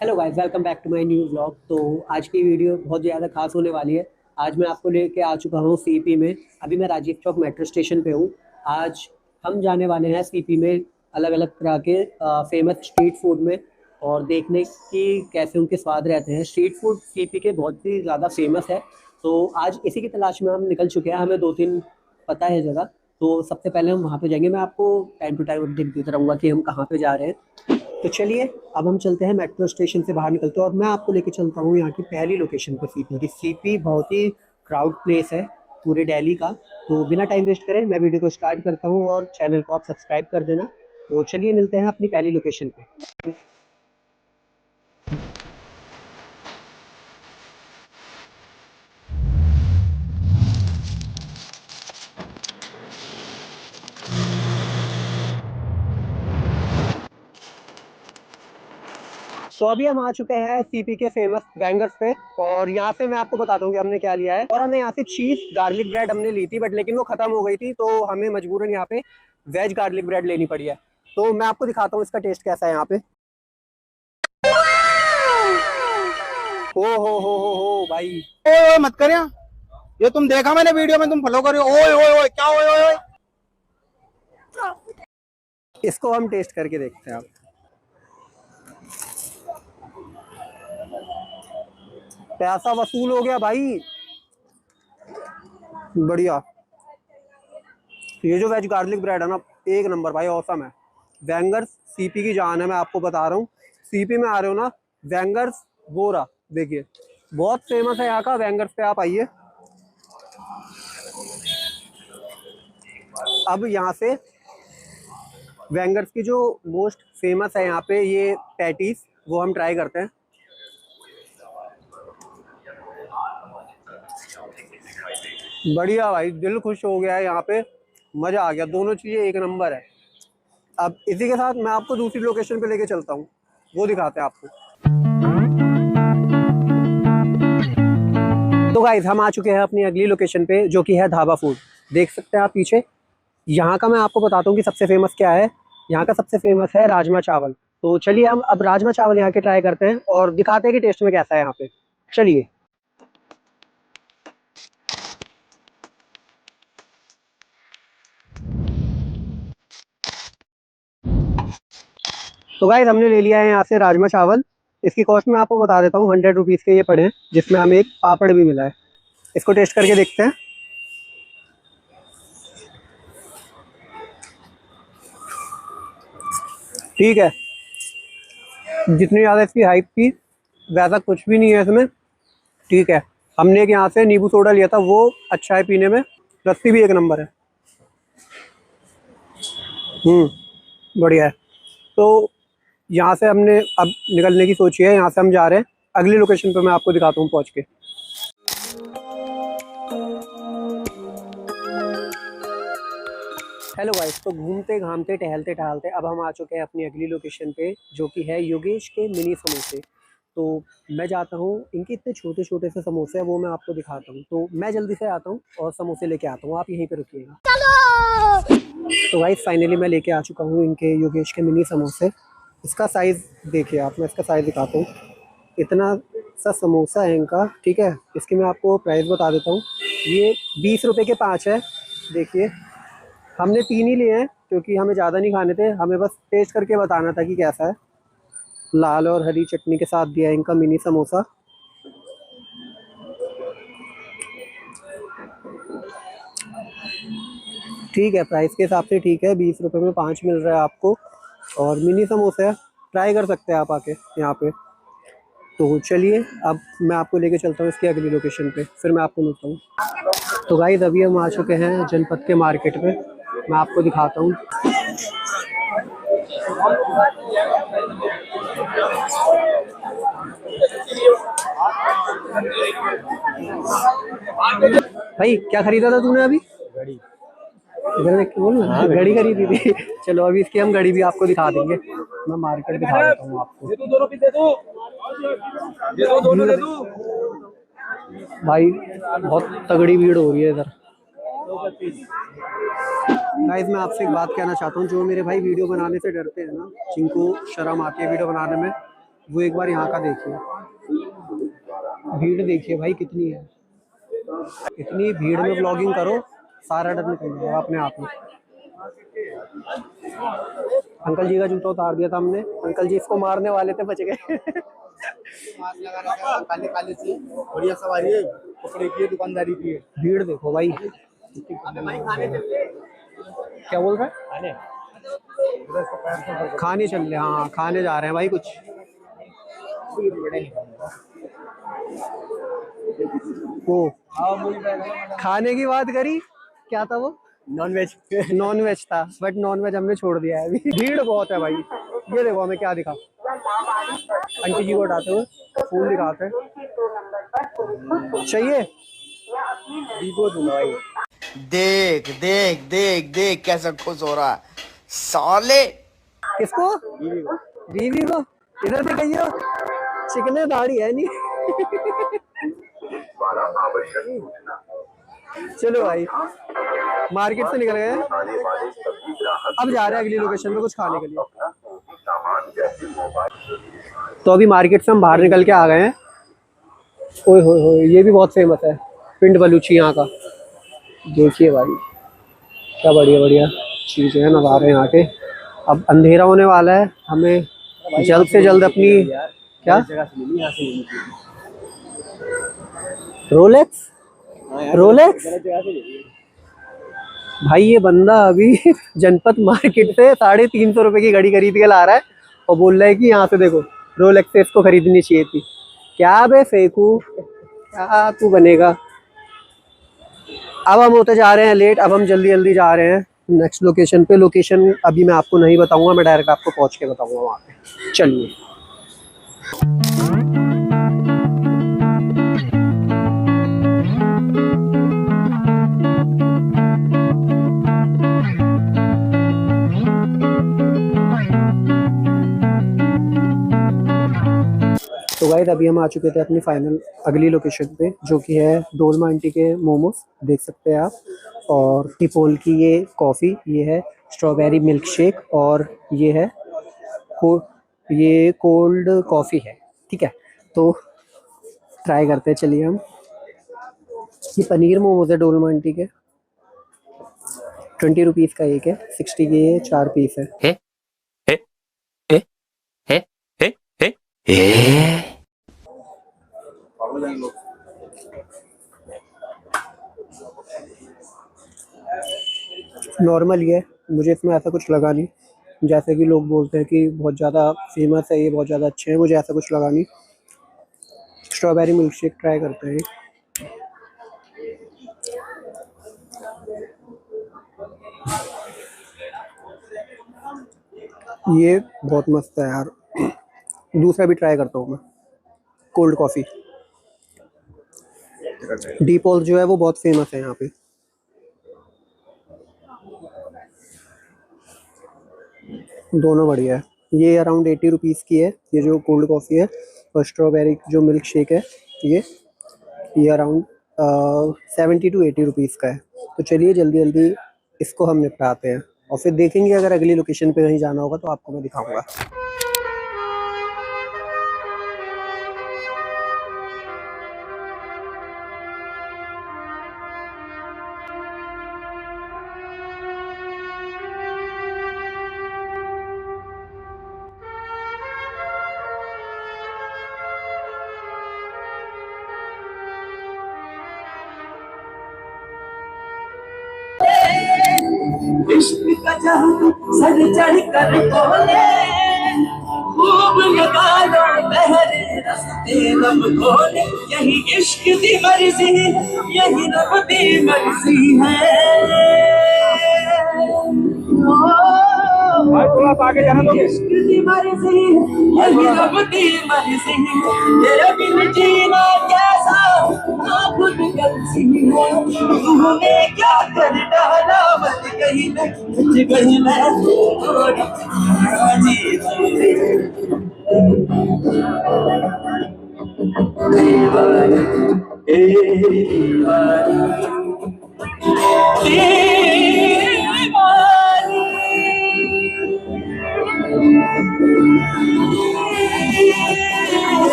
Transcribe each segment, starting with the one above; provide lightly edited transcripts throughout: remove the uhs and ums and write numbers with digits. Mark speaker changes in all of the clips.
Speaker 1: Hello guys, welcome back to my new vlog. तो आज की वीडियो बहुत ज़्यादा खास होने वाली है। आज मैं आपको लेके आ चुका हूँ सीपी में। अभी मैं राजीव चौक मेट्रो स्टेशन पे हूँ। आज हम जाने वाले हैं सीपी में अलग अलग तरह के फेमस स्ट्रीट फूड में, और देखने की कैसे उनके स्वाद रहते हैं। स्ट्रीट फूड सीपी के बहुत ही ज़्यादा फेमस है। तो आज इसी की तलाश में हम निकल चुके हैं। हमें 2-3 पता है जगह। तो सबसे पहले हम वहाँ पे जाएंगे। मैं आपको टाइम टू टाइम अपडेट देता रहूँगा कि हम कहाँ पे जा रहे हैं। तो चलिए, अब हम चलते हैं मेट्रो स्टेशन से बाहर निकलते हैं और मैं आपको लेके चलता हूँ यहाँ की पहली लोकेशन पर, सीपी की। सीपी बहुत ही क्राउड प्लेस है पूरे दिल्ली का। तो बिना टाइम वेस्ट करें मैं वीडियो को स्टार्ट करता हूँ और चैनल को आप सब्सक्राइब कर देना। तो चलिए मिलते हैं अपनी पहली लोकेशन पे। तो अभी हम आ चुके हैं सीपी के फेमस बैंगर्स पे, और यहाँ से मैं आपको बताता हूँ कि हमने क्या लिया है। और हमने यहाँ से चीज गार्लिक ब्रेड हमने ली थी, बट लेकिन वो खत्म हो गई थी, तो हमें मजबूरन यहाँ पे वेज गार्लिक ब्रेड लेनी पड़ी है। तो मैं आपको दिखाता हूँ इसका टेस्ट कैसा है यहाँ पे। हो भाई।
Speaker 2: ओए मत कर यार। ये तुम देखा मैंने वीडियो में, तुम फॉलो कर रहे हो। ओए ओए ओए क्या ओए ओए ओए।
Speaker 1: इसको हम टेस्ट करके देखते हैं। आप पैसा वसूल हो गया भाई, बढ़िया। ये जो वेज गार्लिक ब्रेड है ना, एक नंबर भाई, औसम है। वेंगर्स सीपी की जान है, मैं आपको बता रहा हूँ। सीपी में आ रहे हो ना, वेंगर्स वो रहा, देखिए बहुत फेमस है यहाँ का। वेंगर्स पे आप आइए। अब यहाँ से वेंगर्स की जो मोस्ट फेमस है यहाँ पे, ये पैटीज, वो हम ट्राई करते हैं। बढ़िया भाई, दिल खुश हो गया है यहाँ पे, मजा आ गया। दोनों चीजें एक नंबर है। अब इसी के साथ मैं आपको दूसरी लोकेशन पे लेके चलता हूँ, वो दिखाते हैं आपको। तो गाइस, हम आ चुके हैं अपनी अगली लोकेशन पे, जो कि है ढाबा फूड। देख सकते हैं आप पीछे। यहाँ का मैं आपको बताता हूँ कि सबसे फेमस क्या है। यहाँ का सबसे फेमस है राजमा चावल। तो चलिए हम अब राजमा चावल यहाँ के ट्राई करते हैं और दिखाते हैं कि टेस्ट में कैसा है यहाँ पे। चलिए। तो गाइस, हमने ले लिया है यहाँ से राजमा चावल। इसकी कॉस्ट मैं आपको बता देता हूँ, 100 रुपीज़ के ये पड़े हैं, जिसमें हमें एक पापड़ भी मिला है। इसको टेस्ट करके देखते हैं। ठीक है, जितनी ज़्यादा इसकी हाइप थी वैसा कुछ भी नहीं है इसमें। ठीक है, हमने एक यहाँ से नींबू सोडा लिया था, वो अच्छा है पीने में। लस्सी भी एक नंबर है। बढ़िया है। तो यहाँ से हमने अब निकलने की सोची है। यहाँ से हम जा रहे हैं अगली लोकेशन पर, मैं आपको दिखाता हूँ पहुँच के। हेलो गाइस, तो घूमते घामते टहलते टहलते अब हम आ चुके हैं अपनी अगली लोकेशन पे, जो कि है योगेश के मिनी समोसे। तो मैं जाता हूँ, इनके इतने छोटे छोटे से समोसे हैं, वो मैं आपको दिखाता हूँ। तो मैं जल्दी से आता हूँ और समोसे लेके आता हूँ, आप यहीं पे रुकिएगा। तो गाइस, फाइनली मैं लेके आ चुका हूँ इनके योगेश के मिनी समोसे। इसका साइज़ देखिए आप, मैं इसका साइज़ दिखाता हूँ। इतना सा समोसा है इनका। ठीक है, इसकी मैं आपको प्राइस बता देता हूँ। ये 20 रुपये के 5 है। देखिए, हमने 3 ही लिए हैं क्योंकि हमें ज़्यादा नहीं खाने थे, हमें बस टेस्ट करके बताना था कि कैसा है। लाल और हरी चटनी के साथ दिया है इनका मिनी समोसा। ठीक है, प्राइस के हिसाब से ठीक है, 20 रुपये में 5 मिल रहा है आपको। और मिनी समोसा है, ट्राई कर सकते हैं आप आके यहाँ पे। तो चलिए, अब मैं आपको लेके चलता हूँ इसकी अगली लोकेशन पे, फिर मैं आपको मिलता हूँ। तो गाइस, अभी हम आ चुके हैं जनपद के मार्केट में, मैं आपको दिखाता हूँ। भाई, क्या खरीदा था तूने अभी?
Speaker 2: घड़ी।
Speaker 1: इधर देख के बोल ना। हाँ, घड़ी खरीदी थी। चलो, अभी इसकी हम घड़ी भी आपको दिखा देंगे। मैं मार्केट दिखा देता हूँ आपको।
Speaker 2: दे दो दोनों पीस दे दो। दे दो दोनों दे दो।
Speaker 1: भाई, बहुत तगड़ी भीड़ हो रही है इधर। गाइस, मैं आपसे एक बात कहना चाहता हूँ। जो मेरे भाई वीडियो बनाने से डरते हैं ना, जिनको शर्म आती है वीडियो बनाने में, वो एक बार यहाँ का देखिए, भीड़ देखिए भाई कितनी है। इतनी भीड़ में व्लॉगिंग करो, सारा डर निकल जाएगा अपने आप में। अंकल जी का जूता उतार दिया था हमने, अंकल जी इसको मारने वाले थे, बच गए।
Speaker 2: काले काले से बढ़िया सवारी है, कपड़े की दुकानदारी की है। भीड़ देखो भाई।
Speaker 1: क्या बोल रहा है? खाने चल रहे, हाँ खाने जा रहे हैं भाई कुछ। वो खाने की बात करी, क्या था वो?
Speaker 2: Non veg.
Speaker 1: नॉन वेज था, बट नॉन वेज हमने छोड़ दिया है अभी। भीड़ बहुत है भाई। ये देखो हमें क्या दिखा, आंटी जी को उठाते हुए फूल दिखाते हैं। चाहिए
Speaker 2: देख देख देख देख कैसा खुश हो रहा है साले।
Speaker 1: किसको? बीवी को। इधर दिखाइए, चिकने दाढ़ी है नहीं। चलो भाई, मार्केट से निकल गए, अब जा रहे हैं अगली लोकेशन पे कुछ खाने के लिए। तो अभी मार्केट से हम बाहर निकल के आ गए हैं। ओए होए होए, ये भी बहुत फेमस है, पिंड बलूची यहाँ का। देखिए भाई क्या बढ़िया बढ़िया चीज़ें हैं, नज़ारे यहाँ के। अब अंधेरा होने वाला है, हमें जल्द से जल्द अपनी क्या रोलेक्स रोलेक्स भाई, ये बंदा अभी जनपद मार्केट से 350 रुपए की घड़ी खरीद के ला रहा है और बोल रहा है कि यहाँ से देखो रोलेक्स से इसको खरीदनी चाहिए थी। क्या बे फेंकू, क्या तू बनेगा। अब हम होते जा रहे हैं लेट, अब हम जल्दी जल्दी जा रहे हैं नेक्स्ट लोकेशन पे। लोकेशन अभी मैं आपको नहीं बताऊंगा, मैं डायरेक्ट आपको पहुंच के बताऊंगा वहाँ पे। चलिए। तो गाइस अभी हम आ चुके थे अपनी फाइनल अगली लोकेशन पे, जो कि है डोलमा आंटी के मोमोज, देख सकते हैं आप। और टिपोल की ये कॉफ़ी, ये है स्ट्रॉबेरी मिल्क शेक, और ये है ये कोल्ड कॉफ़ी है। ठीक है, तो ट्राई करते हैं, चलिए हम। ये पनीर मोमोज है डोलमा आंटी के, 20 रुपीज़ का एक है, 60 के ये 4 पीस है। नॉर्मल ही है, मुझे इसमें ऐसा कुछ लगा नहीं, जैसे कि लोग बोलते हैं कि बहुत ज़्यादा फेमस है ये, बहुत ज़्यादा अच्छे हैं, मुझे ऐसा कुछ लगा नहीं। स्ट्रॉबेरी मिल्क शेक ट्राई करते हैं। ये बहुत मस्त है यार। दूसरा भी ट्राई करता हूँ मैं, कोल्ड कॉफ़ी। डीपॉल जो है वो बहुत फेमस है यहाँ पे। दोनों बढ़िया है। ये अराउंड 80 रुपीज़ की है, ये जो कोल्ड कॉफ़ी है, और स्ट्रॉबेरी जो मिल्क शेक है ये अराउंड 70 to 80 रुपीज़ का है। तो चलिए जल्दी जल्दी इसको हम निपटाते हैं, और फिर देखेंगे अगर अगली लोकेशन पे कहीं जाना होगा तो आपको मैं दिखाऊंगा।
Speaker 3: इश्क का जहां सर चढ़ कर बोले, खूब लगा लो बहरे रास्ते रब खोले। यही इश्क दी मर्जी, यही रब दी मर्जी है।
Speaker 2: आगे जाना तो
Speaker 3: इश्क दी मर्जी, यही रब दी मर्जी। तेरे बिन जीना कैसा ना खुद गलती है। तूने क्या कर डाला मत कहीं मैं, कुछ कहीं मैं जी दीवानी,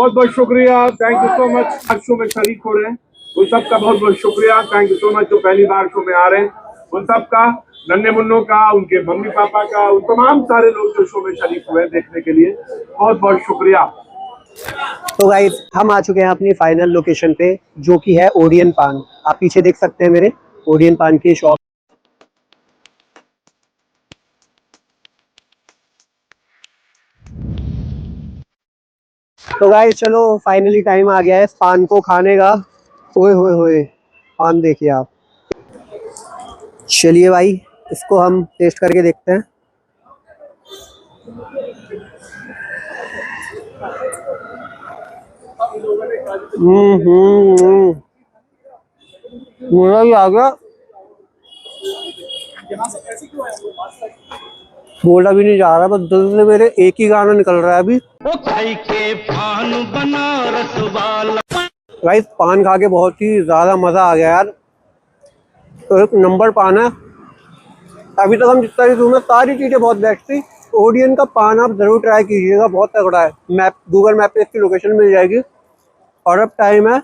Speaker 4: बहुत बहुत शुक्रिया, थैंक यू सो मच। आज शो में शरीक हो रहे हैं उन सबका बहुत बहुत शुक्रिया, थैंक यू सो मच। जो पहली बार शो में आ रहे हैं उन सबका, नन्हे मुन्नों का, उनके मम्मी पापा का, उन तमाम सारे लोग जो शो में शरीक हुए हैं देखने के लिए, बहुत बहुत शुक्रिया।
Speaker 1: तो गाइस हम आ चुके हैं अपनी फाइनल लोकेशन पे, जो कि है ओडियन पान। आप पीछे देख सकते हैं मेरे ओडियन पान की शॉप। तो गाइस चलो फाइनली टाइम आ गया है इस पान को खाने का। ओए होए होए, पान देखिए आप। चलिए भाई, इसको हम टेस्ट करके देखते हैं। मजा ही आ गया, बोला भी नहीं जा रहा, बस दिल से मेरे एक ही गाना निकल रहा है अभी। गाइस पान खा के बहुत ही ज्यादा मजा आ गया यार। तो एक नंबर पान है। अभी तक हम जितना भी घूमे सारी चीजें बहुत बेस्ट थी। ओडियन का पान आप जरूर ट्राई कीजिएगा, बहुत तगड़ा है। मैप, गूगल मैप पे इसकी लोकेशन मिल जाएगी। और अब टाइम है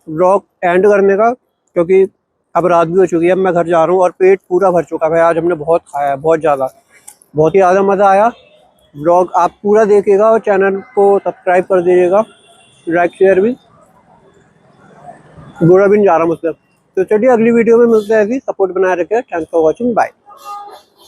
Speaker 1: व्लॉग एंड करने का, क्योंकि अब रात भी हो चुकी है। अब मैं घर जा रहा हूँ और पेट पूरा भर चुका है। आज हमने बहुत खाया है, बहुत ही ज़्यादा मज़ा आया। व्लॉग आप पूरा देखिएगा और चैनल को सब्सक्राइब कर दीजिएगा, लाइक शेयर भी। बुरा भी नहीं जा रहा मुझसे। तो चलिए अगली वीडियो में मिलते हैं। ऐसी सपोर्ट बनाए रखें। Thanks for watching, bye.